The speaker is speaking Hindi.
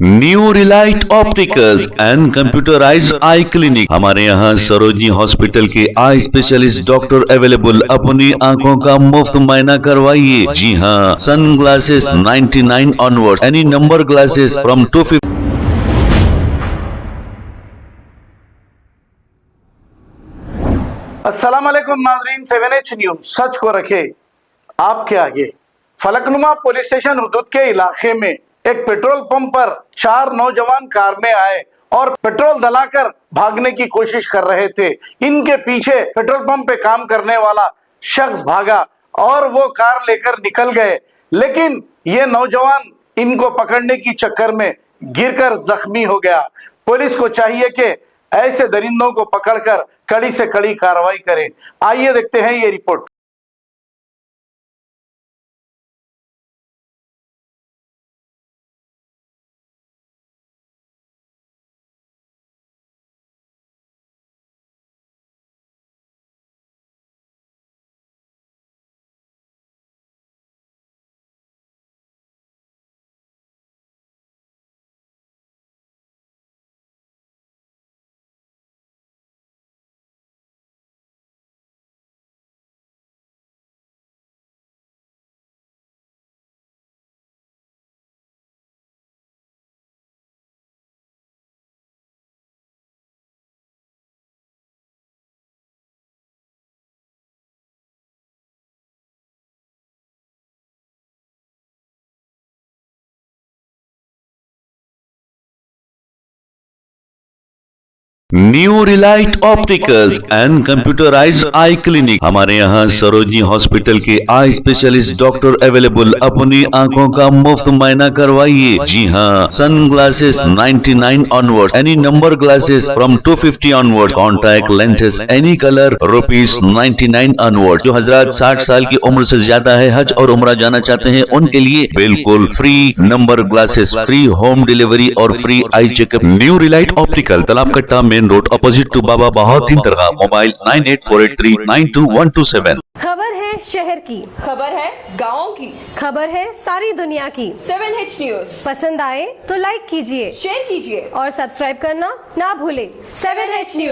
New Relight opticals and computerised I clinic. हमारे यहाँ सरोजनी हॉस्पिटल के आई स्पेशलिस्ट डॉक्टर अवेलेबल। अपनी आंखों का मुफ्त मायना करवाइए। जी हाँ, sun glasses 99 onward, any number glasses from 250। अस्सलाम वालेकुम नाज़रीन, 7H न्यूज़ सच को रखे आपके आगे। फलकनुमा पुलिस स्टेशन हुदूद के इलाके में एक पेट्रोल पंप पर 4 नौजवान कार में आए और पेट्रोल डलाकर भागने की कोशिश कर रहे थे। इनके पीछे पेट्रोल पंप पे काम करने वाला शख्स भागा और वो कार लेकर निकल गए, लेकिन ये नौजवान इनको पकड़ने की चक्कर में गिरकर जख्मी हो गया। पुलिस को चाहिए कि ऐसे दरिंदों को पकड़कर कड़ी से कड़ी कार्रवाई करें। आइए देखते हैं ये report. New Relight opticals and computerised I clinic. हमारे यहाँ सरोजनी हॉस्पिटल के आई स्पेशलिस्ट डॉक्टर अवेलेबल। अपनी आंखों का मुफ्त मायना करवाइए। जी हाँ, sun glasses 99 onward, any number glasses from 250 onward, contact lenses any colour ₹99 onward. जो हजरात 60 साल की उम्र से ज्यादा है, हज और उम्रा जाना चाहते हैं, उनके लिए बिल्कुल free number glasses, free home delivery और free eye checkup. New Relight Optical, Talab Katta, main road, opposite to Baba Bahauddin dargah. Mobile 9848392127। खबर है शहर की, खबर है गाँव की, खबर है सारी दुनिया की। 7H न्यूज़ पसंद आए तो लाइक कीजिए, शेयर कीजिए और सब्सक्राइब करना ना भूले। 7H news.